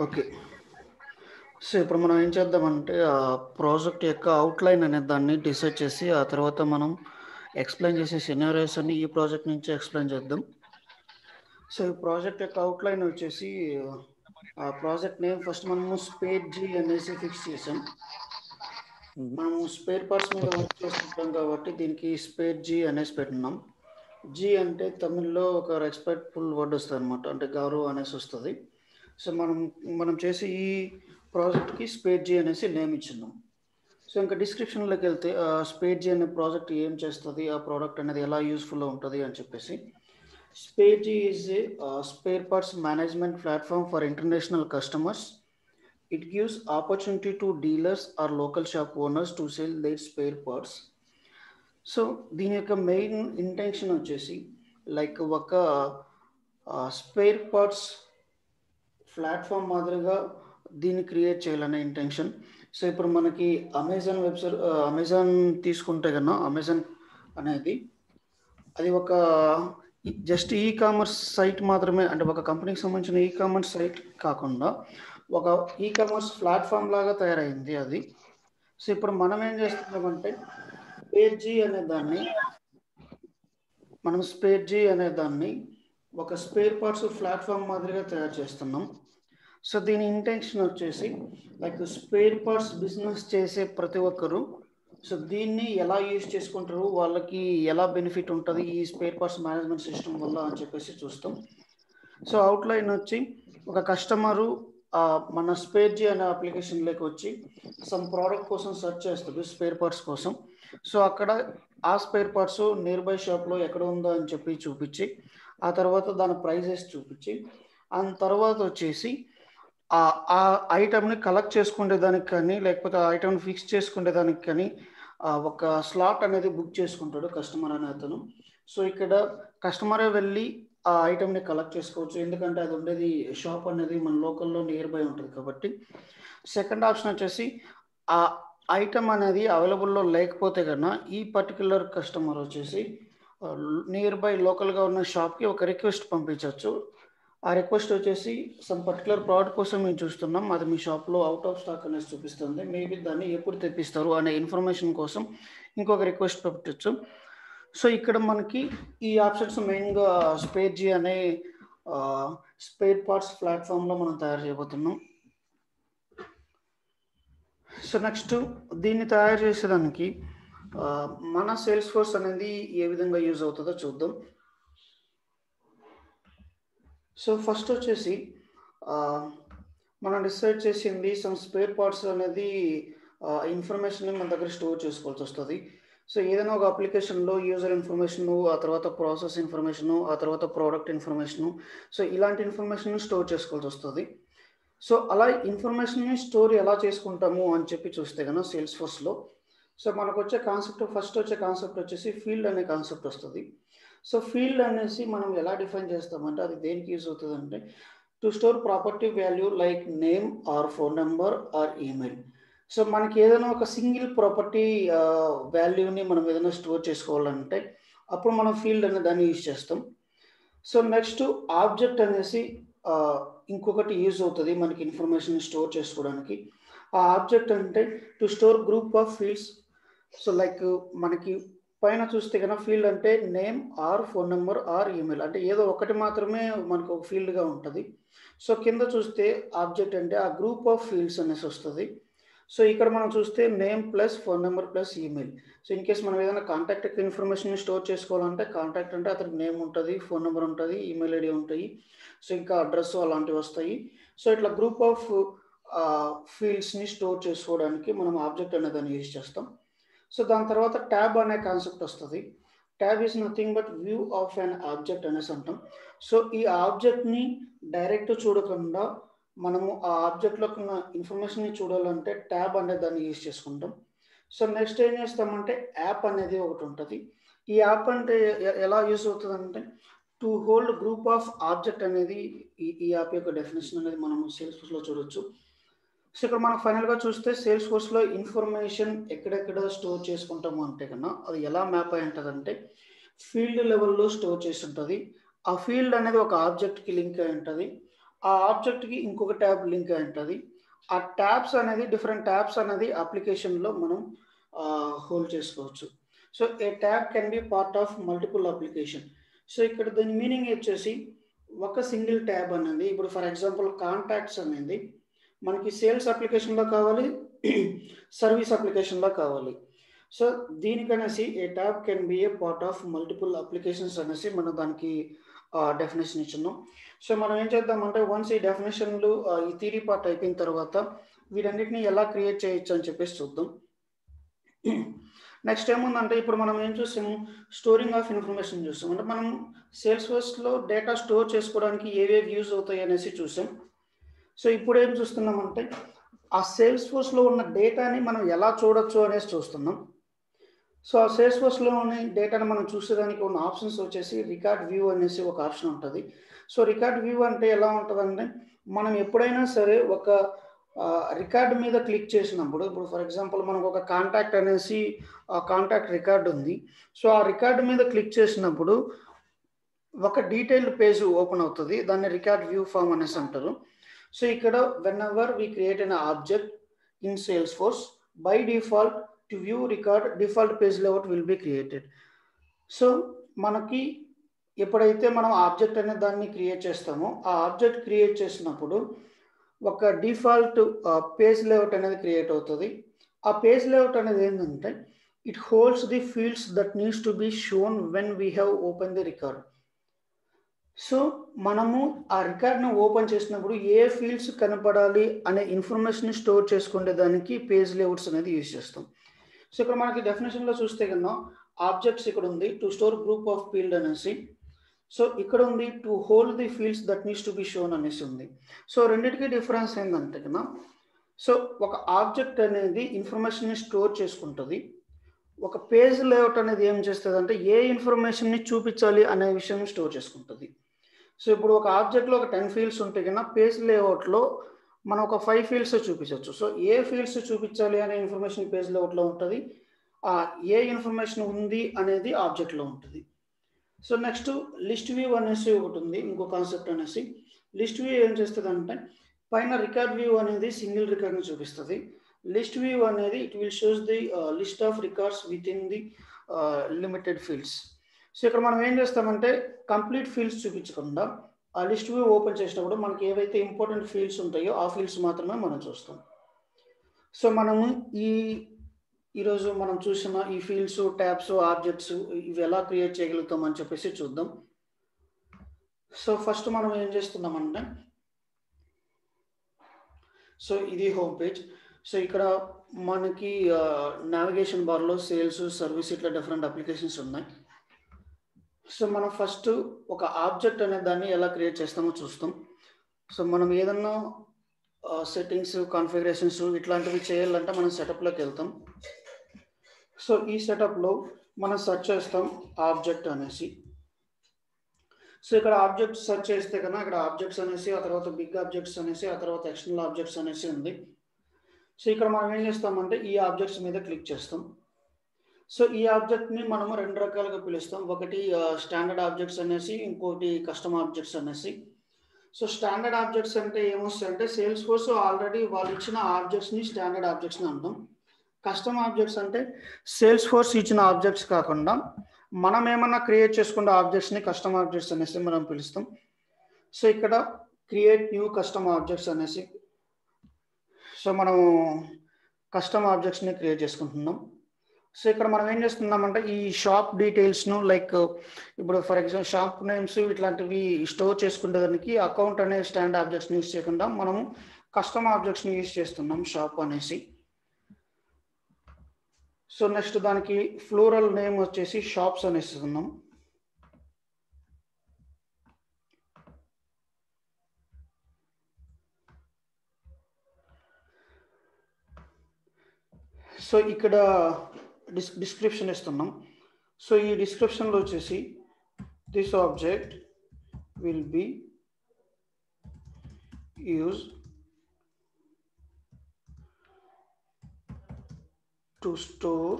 Okay. So, ఇప్పుడు మనం ఏం చేద్దామంటే, ప్రాజెక్ట్ యొక్క ఔట్‌లైన్ అనే దాన్ని డిసైడ్ చేసి, ఆ తర్వాత మనం ఎక్స్‌ప్లెయిన్ చేసే సినారియోస్ అన్ని ఈ ప్రాజెక్ట్ నుంచే ఎక్స్‌ప్లెయిన్ చేద్దాం. సో, ఈ ప్రాజెక్ట్ యొక్క ఔట్‌లైన్ వచ్చేసి, ఆ ప్రాజెక్ట్ నేమ్ ఫస్ట్ మనము స్పేర్ జీ అనేసి ఫిక్స్ చేసాం. మనము స్పేర్ పార్ట్స్ మీద ఓకే. వర్క్ చేస్తుంటాం కాబట్టి దీనికి స్పేర్ జీ అనేసి పెట్టున్నాం. జీ అంటే తమిళ్‌లో ఒక రెస్పెక్ట్‌ఫుల్ వర్డ్ వస్తదనమాట. అంటే గౌరవ్ అనేసి వస్తది. సో, మనం చేసే ఈ ప్రాజెక్ట్‌కి స్పేర్ జీ అనేసి నేమ్ ఇచ్చున్నాం. సో, ఇంకా డిస్క్రిప్షన్‌లోకెళ్తే స్పేర్ జీ అనే ప్రాజెక్ట్ ఏం చేస్తది? ఆ ప్రోడక్ట్ అనేది ఎలా యూజ్‌ఫుల్‌గా ఉంటది అని చెప్పేసి. Spare G is a spare parts management platform for international customers. It gives opportunity to dealers or local shop owners to sell their spare parts. So, దీని యొక్క మెయిన్ ఇంటెన్షన్ వచ్చేసి లైక్ ఒక స్పేర్ పార్ట్స్ ప్లాట్‌ఫార్మ్ మాదిరిగా దీన్ని create చేయాలనే intention. So, ఇప్పుడు మనకి Amazon తీసుకుంటే గన అమెజాన్ అనేది అది ఒక జస్ట్ ఈ కామర్స్ సైట్ మాత్రమే. అంటే ఒక కంపెనీకి సంబంధించిన ఈ కామర్స్ సైట్ కాకుండా ఒక ఈ కామర్స్ ప్లాట్‌ఫార్మ్ లాగా తయారైంది అది. సో, ఇప్పుడు మనం ఏం చేస్తున్నామంటే స్పేర్ అనే దాన్ని ఒక స్పేర్ పార్ట్స్ ప్లాట్‌ఫార్మ్ మాదిరిగా తయారు చేస్తున్నాం. సో, దీని ఇంటెన్షన్ వచ్చేసి లైక్ స్పేర్ పార్ట్స్ బిజినెస్ చేసే ప్రతి ఒక్కరు సో, దీన్ని ఎలా యూజ్ చేసుకుంటారు? వాళ్ళకి ఎలా బెనిఫిట్ ఉంటది? ఈ స్పేర్ పార్ట్స్ మేనేజ్మెంట్ సిస్టమ్ వల్ల అని చెప్పేసి చూస్తాం. సో, ఔట్‌లైన్ వచ్చి ఒక కస్టమరు మన స్పేర్‌జీ అనే అప్లికేషన్‌లోకి వచ్చి సమ్ ప్రోడక్ట్ కోసం సెర్చ్ చేస్తాడు స్పేర్ పార్ట్స్ కోసం. సో, అక్కడ ఆ స్పేర్ పార్ట్స్ నియర్ బై షాప్‌లో ఎక్కడ ఉందో అని చెప్పి చూపిచ్చి, ఆ తర్వాత దాని ప్రైజెస్ చూపిచ్చి, తర్వాత వచ్చేసి ఆ ఐటెమ్‌ని కలెక్ట్ చేసుకునేదానికి కానీ, లేకపోతే ఆ ఐటెమ్‌ని ఫిక్స్ చేసుకునేదానికి కానీ ఒక స్లాట్ అనేది బుక్ చేసుకుంటాడు కస్టమర్ అనే అతను. సో, ఇక్కడ కస్టమరే వెళ్ళి ఆ ఐటెమ్‌ని కలెక్ట్ చేసుకోవచ్చు. ఎందుకంటే అది ఉండేది షాప్ అనేది మన లోకల్‌లో నియర్ బై ఉంటది కాబట్టి. సెకండ్ ఆప్షన్ వచ్చేసి ఆ ఐటెమ్ అనేది అవైలబుల్‌లో లేకపోతే గన ఈ పర్టిక్యులర్ కస్టమర్ వచ్చేసి నియర్ బై లోకల్‌గా ఉన్న షాప్‌కి ఒక రిక్వెస్ట్ పంపించొచ్చు. ఆ రిక్వెస్ట్ వచ్చేసి సమ్ పర్టిక్యులర్ ప్రోడక్ట్ కోసం మేము చూస్తున్నాం. అది మీ షాప్‌లో ఔట్ ఆఫ్ స్టాక్ అనేసి చూపిస్తుంది. మేబీ దాన్ని ఎప్పుడు తెప్పిస్తారు అనే ఇన్ఫర్మేషన్ కోసం ఇంకొక రిక్వెస్ట్ పెట్టొచ్చు. సో, ఇక్కడ మనకి ఈ ఆప్షన్స్ మెయిన్‌గా స్పేర్ జీ అనే స్పేర్ పార్ట్స్ ప్లాట్‌ఫార్మ్‌లో మనం తయారు చేయబోతున్నాం. సో, నెక్స్ట్ దీన్ని తయారు చేసేదానికి మన సేల్స్ ఫోర్స్ అనేది ఏ విధంగా యూజ్ అవుతదో చూద్దాం. సో, ఫస్ట్ వచ్చేసి మనం డిసైడ్ చేసింది సమ్ స్పేర్ పార్ట్స్ అనేది ఇన్ఫర్మేషన్‌ని మన దగ్గర స్టోర్ చేసుకోవాల్సొస్తది. సో, ఏదైనా ఒక అప్లికేషన్‌లో యూజర్ ఇన్ఫర్మేషను, ఆ తర్వాత ప్రాసెస్ ఇన్ఫర్మేషను, ఆ తర్వాత ప్రొడక్ట్ ఇన్ఫర్మేషను. సో, ఇలాంటి ఇన్ఫర్మేషన్‌ని స్టోర్ చేసుకోవాల్సొస్తది. సో, అలా ఇన్ఫర్మేషన్‌ని స్టోర్ ఎలా చేసుకుంటాము అని చెప్పి చూస్తే గన సేల్స్ ఫోర్స్‌లో. సో, ఫస్ట్ వచ్చే కాన్సెప్ట్ వచ్చేసి ఫీల్డ్ అనే కాన్సెప్ట్ వస్తది. సో, ఫీల్డ్ అనేసి మనం ఎలా డిఫైన్ చేస్తామంటే అది దేనికి యూజ్ అవుతదంటే to store property value like name or phone number or email. So, మనకి ఏదైనా ఒక సింగిల్ ప్రాపర్టీ వాల్యూని మనం ఏదైనా స్టోర్ చేసుకోవాలంటే అప్పుడు మనం ఫీల్డ్ అనే దాన్ని యూజ్ చేస్తాం. సో, నెక్స్ట్ ఆబ్జెక్ట్ అనేసి ఇంకొకటి యూజ్ అవుతది మనకి ఇన్ఫర్మేషన్‌ని స్టోర్ చేసుకోవడానికి. ఆ ఆబ్జెక్ట్ అంటే to store group of fields. So, like మనకి పైన చూస్తే గనక ఫీల్డ్ అంటే name or phone number or email. అంటే ఏదో ఒకటి మాత్రమే మనకు ఒక ఫీల్డ్‌గా ఉంటది. సో, కింద చూస్తే ఆబ్జెక్ట్ అంటే ఆ గ్రూప్ ఆఫ్ ఫీల్డ్స్ అనేసొస్తది. సో, ఇక్కడ మనం చూస్తే name plus phone number plus email. So, in case మనం ఏదైనా కాంటాక్ట్ ఇన్ఫర్మేషన్‌ని స్టోర్ చేసుకోవాలంటే కాంటాక్ట్ అంటే అతనికి నేమ్ ఉంటది, ఫోన్ నంబర్ ఉంటది, ఈమెయిల్ ఐడీ ఉంటాయి. సో, ఇంకా అడ్రెస్ అలాంటివొస్తాయి. సో, ఇట్లా గ్రూప్ ఆఫ్ ఫీల్డ్స్‌ని స్టోర్ చేసుకోవడానికి మనం ఆబ్జెక్ట్ అనే దాన్ని యూజ్ చేస్తాం. సో, దాని తర్వాత ట్యాబ్ అనే కాన్సెప్ట్ వస్తది. Tab is nothing but view of an object అనేసి అంటాం. సో, ఈ ఆబ్జెక్ట్‌ని డైరెక్ట్ చూడకుండా మనము ఆ ఆబ్జెక్ట్‌లోకి ఉన్న ఇన్ఫర్మేషన్‌ని చూడాలంటే ట్యాబ్ అనే దాన్ని యూజ్ చేసుకుంటాం. సో, నెక్స్ట్ ఏం చేస్తామంటే యాప్ అనేది ఒకటుంటది. ఈ యాప్ అంటే ఎలా యూజ్ అవుతదంటే to hold group of object అనేది ఈ యాప్ యొక్క డెఫినిషన్ అనేది మనం సేల్స్‌ఫోర్స్‌లో చూడొచ్చు. సో, ఇక్కడ మనం ఫైనల్‌గా చూస్తే సేల్స్ ఫోర్స్‌లో ఇన్ఫర్మేషన్ ఎక్కడెక్కడ స్టోర్ చేసుకుంటాము అంటే కన్నా, అది ఎలా మ్యాప్ అయి ఉంటదంటే, ఫీల్డ్ లెవెల్‌లో స్టోర్ చేసుంటది. ఆ ఫీల్డ్ అనేది ఒక ఆబ్జెక్ట్‌కి లింక్ అయి ఉంటది. ఆ ఆబ్జెక్ట్కి ఇంకొక ట్యాబ్ లింక్ అయి ఉంటుంది. ఆ ట్యాబ్స్ అనేది డిఫరెంట్ ట్యాబ్స్ అనేది అప్లికేషన్లో మనం హోల్డ్ చేసుకోవచ్చు. So A tab can B part of multiple application. So ఇక్కడ దీని మీనింగ్ వచ్చేసి ఒక సింగిల్ ట్యాబ్ అనేది, ఇప్పుడు ఫర్ ఎగ్జాంపుల్ కాంటాక్ట్స్ అనేది మనకి సేల్స్ అప్లికేషన్లో కావాలి, సర్వీస్ అప్లికేషన్లో కావాలి. సో దీనికనేసి a tab can be a part of multiple applications అనేసి మనం దానికి డెఫినేషన్ ఇచ్చున్నాం. సో మనం ఏం చేద్దామంటే వన్స్ ఈ డెఫినేషన్లు ఈ థియరీ పార్ట్ అయిపోయిన తర్వాత వీటన్నిటిని ఎలా క్రియేట్ చేయొచ్చు అని చెప్పేసి చూద్దాం. నెక్స్ట్ ఏముందంటే ఇప్పుడు మనం ఏం చూసాము, స్టోరింగ్ ఆఫ్ ఇన్ఫర్మేషన్ చూసాం. అంటే మనం సేల్స్ ఫోర్స్లో డేటా స్టోర్ చేసుకోవడానికి ఏవేవి యూజ్ అవుతాయి అనేసి చూసాం. సో ఇప్పుడు ఏం చూస్తున్నామంటే ఆ సేల్స్ ఫోర్స్లో ఉన్న డేటాని మనం ఎలా చూడొచ్చు అనేసి చూస్తున్నాం. సో ఆ సేల్స్ ఫోర్స్లో ఉన్న డేటాను మనం చూసేదానికి ఉన్న ఆప్షన్స్ వచ్చేసి రికార్డ్ వ్యూ అనేసి ఒక ఆప్షన్ ఉంటుంది. సో రికార్డ్ వ్యూ అంటే ఎలా ఉంటుందంటే మనం ఎప్పుడైనా సరే ఒక రికార్డ్ మీద క్లిక్ చేసినప్పుడు, ఇప్పుడు ఫర్ ఎగ్జాంపుల్ మనకు ఒక కాంటాక్ట్ అనేసి కాంటాక్ట్ రికార్డ్ ఉంది. సో ఆ రికార్డ్ మీద క్లిక్ చేసినప్పుడు ఒక డీటెయిల్డ్ పేజ్ ఓపెన్ అవుతుంది. దాన్ని రికార్డ్ వ్యూ ఫామ్ అనేసి అంటారు. సో ఇక్కడ when ever we create an object in sales force by default to view record default page layout will be created. So మనకి ఎప్పుడైతే మనం ఆబ్జెక్ట్ అనే దాన్ని క్రియేట్ చేస్తామో ఆ ఆబ్జెక్ట్ క్రియేట్ చేసినప్పుడు ఒక డిఫాల్ట్ పేజ్ లేఅవుట్ అనేది క్రియేట్ అవుతుంది. ఆ పేజ్ లేఅవుట్ అనేది ఏంటంటే it holds the fields that needs to be shown when we have open the record. So మనము ఆ రికార్డ్ను ఓపెన్ చేసినప్పుడు ఏ ఫీల్డ్స్ కనపడాలి అనే ఇన్ఫర్మేషన్ స్టోర్ చేసుకునే దానికి పేజ్ లేఅవుట్స్ అనేది యూజ్ చేస్తాం. సో ఇక్కడ మనకి డెఫినేషన్లో చూస్తే కన్నా ఆబ్జెక్ట్స్ ఇక్కడ ఉంది to store group of field అనేసి. సో ఇక్కడ ఉంది to hold the fields that needs to be shown అనేసి ఉంది. సో రెండింటికి డిఫరెన్స్ ఏంటంటే కన్నా, సో ఒక ఆబ్జెక్ట్ అనేది ఇన్ఫర్మేషన్ని స్టోర్ చేసుకుంటుంది. ఒక పేజ్ లేఅవుట్ అనేది ఏం చేస్తుంది అంటే ఏ ఇన్ఫర్మేషన్ని చూపించాలి అనే విషయం స్టోర్ చేసుకుంటుంది. సో ఇప్పుడు ఒక ఆబ్జెక్ట్లో ఒక 10 ఫీల్డ్స్ ఉంటే కన్నా పేజ్ లేఅవుట్లో మనం ఒక 5 ఫీల్డ్స్ చూపించవచ్చు. సో ఏ ఫీల్డ్స్ చూపించాలి అనే ఇన్ఫర్మేషన్ పేజ్ లేఅవుట్లో ఉంటుంది, ఏ ఇన్ఫర్మేషన్ ఉంది అనేది ఆబ్జెక్ట్లో ఉంటుంది. సో నెక్స్ట్ లిస్ట్ వ్యూ అనేసి ఒకటి ఉంది, ఇంకో కాన్సెప్ట్ అనేసి. లిస్ట్ వ్యూ ఏం చేస్తుంది అంటే పైన రికార్డ్ వ్యూ అనేది సింగిల్ రికార్డ్ని చూపిస్తుంది. లిస్ట్ వ్యూ అనేది it will shows the list of records with in the limited fields. So ఇక్కడ మనం ఏం చేస్తామంటే కంప్లీట్ ఫీల్డ్స్ చూపించకుండా ఆ లిస్ట్ వ్యూ ఓపెన్ చేసినప్పుడు మనకి ఏవైతే ఇంపార్టెంట్ ఫీల్డ్స్ ఉంటాయో ఆ ఫీల్డ్స్ మాత్రమే మనం చూస్తాం. సో మనము ఈరోజు మనం చూసిన ఈ ఫీల్డ్స్, ట్యాబ్స్, ఆబ్జెక్ట్స్ ఇవి ఎలా క్రియేట్ చేయగలుగుతాం అని చెప్పేసి చూద్దాం. సో ఫస్ట్ మనం ఏం చేస్తున్నామంటే, సో ఇది హోమ్ పేజ్. సో ఇక్కడ మనకి నావిగేషన్ బార్లో సేల్స్, సర్వీస్ ఇట్లా డిఫరెంట్ అప్లికేషన్స్ ఉన్నాయి. సో మనం ఫస్ట్ ఒక ఆబ్జెక్ట్ అనే దాన్ని ఎలా క్రియేట్ చేస్తామో చూస్తాం. సో మనం ఏదన్నా సెట్టింగ్స్, కాన్ఫిగరేషన్స్ ఇట్లాంటివి చేయాలంటే మనం సెటప్లోకి వెళ్తాం. సో ఈ సెటప్లో మనం సెర్చ్ చేస్తాం ఆబ్జెక్ట్ అనేసి. సో ఇక్కడ ఆబ్జెక్ట్స్ సెర్చ్ చేస్తే కన్నా ఇక్కడ ఆబ్జెక్ట్స్ అనేసి, ఆ తర్వాత బిగ్ ఆబ్జెక్ట్స్ అనేసి, ఆ తర్వాత ఎక్స్టర్నల్ ఆబ్జెక్ట్స్ అనేసి ఉంది. సో ఇక్కడ మనం ఏం చేస్తామంటే ఈ ఆబ్జెక్ట్స్ మీద క్లిక్ చేస్తాం. సో ఈ ఆబ్జెక్ట్ని మనము రెండు రకాలుగా పిలుస్తాం. ఒకటి స్టాండర్డ్ ఆబ్జెక్ట్స్ అనేసి, ఇంకోటి కస్టమ్ ఆబ్జెక్ట్స్ అనేసి. సో స్టాండర్డ్ ఆబ్జెక్ట్స్ అంటే ఏమొస్తాయంటే సేల్స్ ఫోర్స్ ఆల్రెడీ వాళ్ళు ఇచ్చిన ఆబ్జెక్ట్స్ని స్టాండర్డ్ ఆబ్జెక్ట్స్ని అంటాం. కస్టమ్ ఆబ్జెక్ట్స్ అంటే సేల్స్ ఫోర్స్ ఇచ్చిన ఆబ్జెక్ట్స్ కాకుండా మనం ఏమన్నా క్రియేట్ చేసుకున్న ఆబ్జెక్ట్స్ని కస్టమ్ ఆబ్జెక్ట్స్ అనేసి మనం పిలుస్తాం. సో ఇక్కడ క్రియేట్ న్యూ కస్టమ్ ఆబ్జెక్ట్స్ అనేసి, సో మనం కస్టమ్ ఆబ్జెక్ట్స్ని క్రియేట్ చేసుకుంటున్నాం. సో ఇక్కడ మనం ఏం చేస్తున్నామంటే ఈ షాప్ డీటెయిల్స్ను లైక్ ఇప్పుడు ఫర్ ఎగ్జాంపుల్ షాప్ నేమ్స్ ఇట్లాంటివి స్టోర్ చేసుకునేదానికి అకౌంట్ అనే స్టాండర్డ్ ఆబ్జెక్ట్స్ని యూజ్ చేయకుండా మనము కస్టమ్ ఆబ్జెక్ట్స్ని యూజ్ చేస్తున్నాం షాప్ అనేసి. సో నెక్స్ట్ దానికి ఫ్లోరల్ నేమ్ వచ్చేసి షాప్స్ అనేసి ఉన్నాం. సో ఇక్కడ డిస్క్రిప్షన్ ఇస్తున్నాం. సో ఈ డిస్క్రిప్షన్లో వచ్చేసి this object will be use to store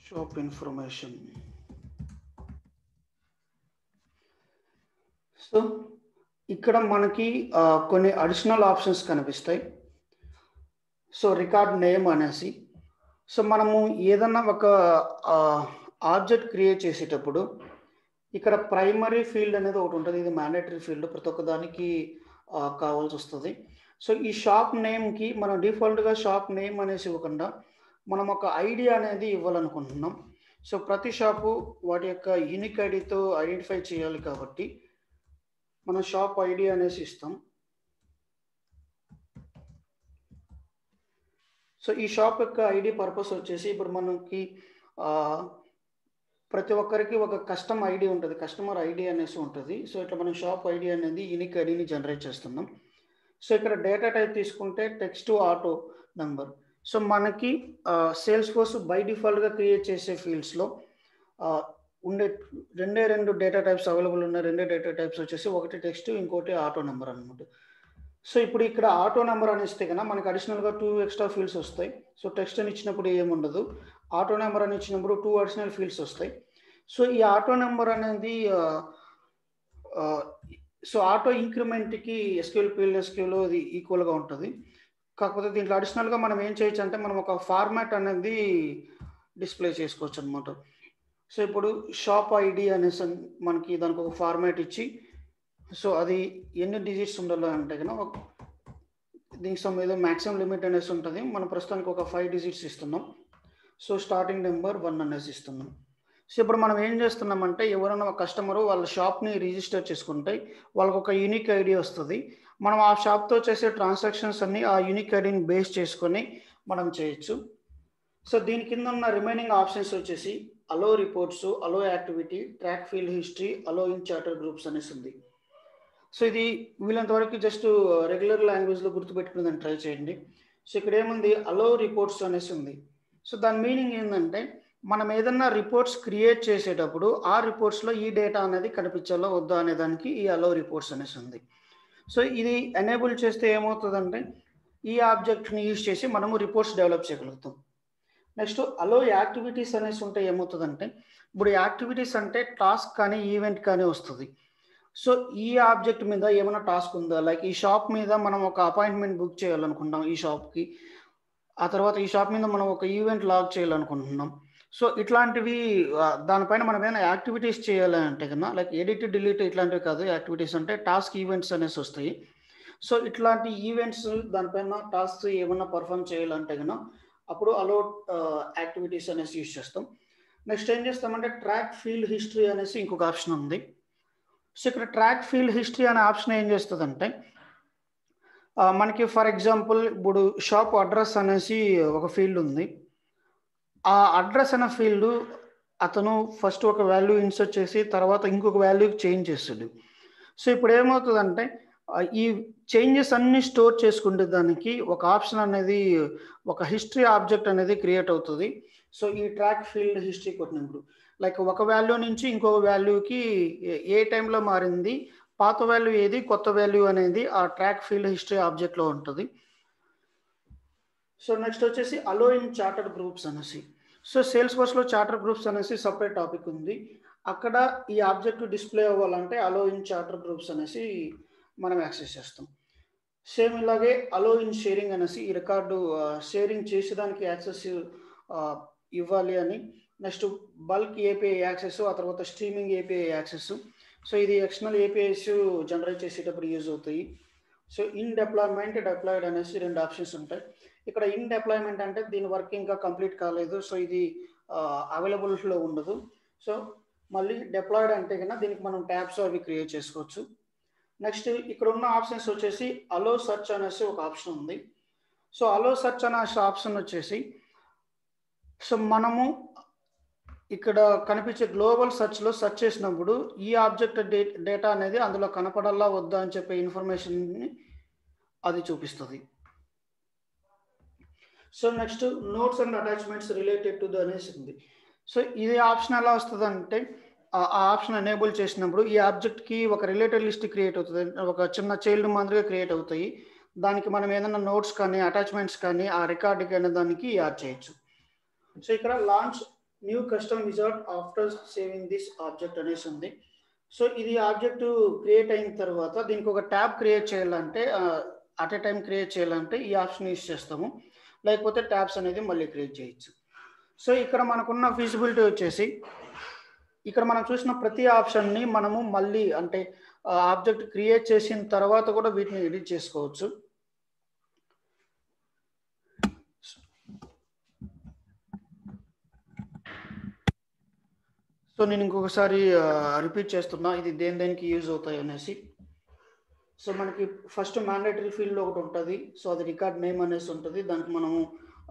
shop information. So ఇక్కడ మనకి కొన్ని అడిషనల్ ఆప్షన్స్ కనిపిస్తాయి. సో రికార్డ్ నేమ్ అనేసి. సో మనము ఏదన్నా ఒక ఆబ్జెక్ట్ క్రియేట్ చేసేటప్పుడు ఇక్కడ ప్రైమరీ ఫీల్డ్ అనేది ఒకటి ఉంటుంది. ఇది మ్యాండేటరీ ఫీల్డ్, ప్రతి ఒక్క దానికి కావాల్సి వస్తుంది. సో ఈ షాప్ నేమ్కి మనం డిఫాల్ట్గా షాప్ నేమ్ అనేసి ఇవ్వకుండా మనం ఒక ఐడి అనేది ఇవ్వాలనుకుంటున్నాం. సో ప్రతి షాపు వాటి యొక్క యూనిక్ ఐడితో ఐడెంటిఫై చేయాలి కాబట్టి మనం షాప్ ఐడి అనేసి ఇస్తాం. సో ఈ షాప్ యొక్క ఐడి పర్పస్ వచ్చేసి ఇప్పుడు మనకి ప్రతి ఒక్కరికి ఒక కస్టమ్ ఐడి ఉంటుంది, కస్టమర్ ఐడి అనేసి ఉంటుంది. సో ఇట్లా మనం షాప్ ఐడి అనేది యూనిక్ ఐడిని జనరేట్ చేస్తున్నాం. సో ఇక్కడ డేటా టైప్ తీసుకుంటే టెక్స్ట్ ఆటో నెంబర్. సో మనకి సేల్స్ ఫోర్స్ బై డిఫాల్ట్గా క్రియేట్ చేసే ఫీల్డ్స్లో ఉండే రెండు డేటా టైప్స్ అవైలబుల్ ఉన్న రెండే డేటా టైప్స్ వచ్చేసి ఒకటి టెక్స్ట్, ఇంకోటి ఆటో నెంబర్ అనమాట. సో ఇప్పుడు ఇక్కడ ఆటో నెంబర్ అని ఇస్తే కన్నా మనకి అడిషనల్గా 2 ఎక్స్ట్రా ఫీల్డ్స్ వస్తాయి. సో టెక్స్ట్ అని ఇచ్చినప్పుడు ఏముండదు, ఆటో నెంబర్ అని ఇచ్చినప్పుడు 2 అడిషనల్ ఫీల్డ్స్ వస్తాయి. సో ఈ ఆటో నెంబర్ అనేది సో ఆటో ఇంక్రిమెంట్కి ఎస్క్యూఎల్ PLSQలో ఇది ఈక్వల్గా ఉంటుంది. కాకపోతే దీంట్లో అడిషనల్గా మనం ఏం చేయొచ్చు అంటే మనం ఒక ఫార్మాట్ అనేది డిస్ప్లే చేసుకోవచ్చు అనమాట. సో ఇప్పుడు షాప్ ఐడి అనేసి మనకి దానికి ఒక ఫార్మాట్ ఇచ్చి, సో అది ఎన్ని డిజిట్స్ ఉండాలి అంటే కన్నా దీనికి ఏదో మ్యాక్సిమం లిమిట్ అనేసి ఉంటుంది. మనం ప్రస్తుతానికి ఒక 5 డిజిట్స్ ఇస్తున్నాం. సో స్టార్టింగ్ నెంబర్ 1 అనేసి ఇస్తున్నాం. సో ఇప్పుడు మనం ఏం చేస్తున్నామంటే ఎవరైనా ఒక కస్టమరు వాళ్ళ షాప్ని రిజిస్టర్ చేసుకుంటే వాళ్ళకు ఒక యూనిక్ ఐడి వస్తుంది. మనం ఆ షాప్తో చేసే ట్రాన్సాక్షన్స్ అన్ని ఆ యూనిక్ ఐడిని బేస్ చేసుకొని మనం చేయొచ్చు. సో దీని కింద ఉన్న రిమైనింగ్ ఆప్షన్స్ వచ్చేసి allow reports, allow activity, track field history, allow in chatter groups అనేసి ఉంది. సో ఇది వీళ్ళంత వరకు జస్ట్ రెగ్యులర్ లాంగ్వేజ్లో గుర్తుపెట్టుకునేదాన్ని ట్రై చేయండి. సో ఇక్కడ ఏముంది, అలో రిపోర్ట్స్ అనేసి ఉంది. సో దాని మీనింగ్ ఏంటంటే మనం ఏదన్నా రిపోర్ట్స్ క్రియేట్ చేసేటప్పుడు ఆ రిపోర్ట్స్లో ఈ డేటా అనేది కనిపించాలో వద్దా అనే దానికి ఈ అలో రిపోర్ట్స్ అనేసి ఉంది. సో ఇది ఎనేబుల్ చేస్తే ఏమవుతుందంటే ఈ ఆబ్జెక్ట్ని యూజ్ చేసి మనము రిపోర్ట్స్ డెవలప్ చేయగలుగుతాం. నెక్స్ట్ అలో యాక్టివిటీస్ అనేసి ఉంటే ఏమవుతుందంటే ఇప్పుడు యాక్టివిటీస్ అంటే టాస్క్ కానీ ఈవెంట్ కానీ వస్తుంది. సో ఈ ఆబ్జెక్ట్ మీద ఏమైనా టాస్క్ ఉందా, లైక్ ఈ షాప్ మీద మనం ఒక అపాయింట్మెంట్ బుక్ చేయాలనుకుంటాం ఈ షాప్కి, ఆ తర్వాత ఈ షాప్ మీద మనం ఒక ఈవెంట్ లాగ్ చేయాలనుకుంటున్నాం. సో ఇట్లాంటివి దానిపైన మనం ఏమైనా యాక్టివిటీస్ చేయాలి అంటే కన్నా లైక్ ఎడిట్ డిలీట్ ఇట్లాంటివి కాదు, యాక్టివిటీస్ అంటే టాస్క్ ఈవెంట్స్ అనేసి వస్తాయి. సో ఇట్లాంటి ఈవెంట్స్ దానిపైన టాస్క్ ఏమైనా పర్ఫామ్ చేయాలంటే కన్నా అప్పుడు అలో యాక్టివిటీస్ అనేసి యూజ్ చేస్తాం. నెక్స్ట్ ఏం చేస్తామంటే ట్రాక్ ఫీల్డ్ హిస్టరీ అనేసి ఇంకొక ఆప్షన్ ఉంది. సో ఇక్కడ ట్రాక్ ఫీల్డ్ హిస్టరీ అనే ఆప్షన్ ఏం చేస్తుందంటే మనకి ఫర్ ఎగ్జాంపుల్ ఇప్పుడు షాప్ అడ్రస్ అనేసి ఒక ఫీల్డ్ ఉంది. ఆ అడ్రస్ అనే ఫీల్డ్ అతను ఫస్ట్ ఒక వాల్యూ ఇన్సర్ట్ చేసి తర్వాత ఇంకొక వాల్యూకి చేంజ్ చేస్తాడు. సో ఇప్పుడు ఏమవుతుందంటే ఈ చేంజెస్ అన్ని స్టోర్ చేసుకుంటే దానికి ఒక ఆప్షన్ అనేది ఒక హిస్టరీ ఆబ్జెక్ట్ అనేది క్రియేట్ అవుతుంది. సో ఈ ట్రాక్ ఫీల్డ్ హిస్టరీ కొట్టినప్పుడు లైక్ ఒక వాల్యూ నుంచి ఇంకొక వాల్యూకి ఏ టైంలో మారింది, పాత వాల్యూ ఏది, కొత్త వాల్యూ అనేది ఆ ట్రాక్ ఫీల్డ్ హిస్టరీ ఆబ్జెక్ట్లో ఉంటుంది. సో నెక్స్ట్ వచ్చేసి అలో ఇన్ చార్టర్ గ్రూప్స్ అనేసి. సో సేల్స్ ఫోర్స్లో చార్టర్ గ్రూప్స్ అనేసి సపరేట్ టాపిక్ ఉంది. అక్కడ ఈ ఆబ్జెక్ట్ డిస్ప్లే అవ్వాలంటే అలో ఇన్ చార్టర్ గ్రూప్స్ అనేసి మనం యాక్సెస్ చేస్తాం. సేమ్ ఇలాగే అలో ఇన్ షేరింగ్ అనేసి ఈ రికార్డు షేరింగ్ చేసేదానికి యాక్సెస్ ఇవ్వాలి అని. నెక్స్ట్ బల్క్ ఏపీఐ యాక్సెస్, ఆ తర్వాత స్ట్రీమింగ్ ఏపీఐ యాక్సెస్. సో ఇది ఎక్స్టర్నల్ ఏపీఐస్ జనరేట్ చేసేటప్పుడు యూజ్ అవుతాయి. సో ఇన్ డిప్లాయ్మెంట్, డిప్లాయిడ్ అనేసి 2 ఆప్షన్స్ ఉంటాయి. ఇక్కడ ఇన్ డిప్లాయ్మెంట్ అంటే దీని వర్క్ ఇంకా కంప్లీట్ కాలేదు, సో ఇది అవైలబుల్లో ఉండదు. సో మళ్ళీ డిప్లాయిడ్ అంటే కన్నా దీనికి మనం ట్యాబ్స్ అవి క్రియేట్ చేసుకోవచ్చు. నెక్స్ట్ ఇక్కడ ఉన్న ఆప్షన్స్ వచ్చేసి అలో సెర్చ్ అనేసి ఒక ఆప్షన్ ఉంది. సో అలో సెర్చ్ అనే ఆప్షన్ వచ్చేసి సో మనము ఇక్కడ కనిపించే గ్లోబల్ సెర్చ్లో సెర్చ్ చేసినప్పుడు ఈ ఆబ్జెక్ట్ డేటా అనేది అందులో కనపడాలా వద్దా అని చెప్పే ఇన్ఫర్మేషన్ని అది చూపిస్తుంది. So next notes and attachments related to the అనేసి ఉంది. సో ఇది ఆప్షన్ ఎలా వస్తుంది అంటే ఆ ఆప్షన్ ఎనేబుల్ చేసినప్పుడు ఈ ఆబ్జెక్ట్కి ఒక రిలేటెడ్ లిస్ట్ క్రియేట్ అవుతుంది, ఒక చిన్న చైల్డ్ మాదిరిగా క్రియేట్ అవుతాయి. దానికి మనం ఏదైనా నోట్స్ కానీ అటాచ్మెంట్స్ కానీ ఆ రికార్డుకి అనే దానికి యాడ్ చేయొచ్చు. సో ఇక్కడ launch new custom wizard after saving this object అనేసి ఉంది. సో ఇది ఆబ్జెక్ట్ క్రియేట్ అయిన తర్వాత దీనికి ఒక ట్యాబ్ క్రియేట్ చేయాలంటే అట్ ఏ టైం క్రియేట్ చేయాలంటే ఈ ఆప్షన్ యూస్ చేస్తాము. లేకపోతే ట్యాబ్స్ అనేది మళ్ళీ క్రియేట్ చేయొచ్చు. సో ఇక్కడ మనకున్న ఫీజిబిలిటీ వచ్చేసి ఇక్కడ మనం చూసిన ప్రతి ఆప్షన్ని మనము మళ్ళీ అంటే ఆబ్జెక్ట్ క్రియేట్ చేసిన తర్వాత కూడా వీటిని ఎడిట్ చేసుకోవచ్చు. సో నేను ఇంకొకసారి రిపీట్ చేస్తున్నా ఇది దేనికి యూజ్ అవుతాయి అనేసి. సో మనకి ఫస్ట్ మ్యాండేటరీ ఫీల్డ్ ఒకటి ఉంటుంది. సో అది రికార్డ్ నేమ్ అనేసి ఉంటుంది. దానికి మనము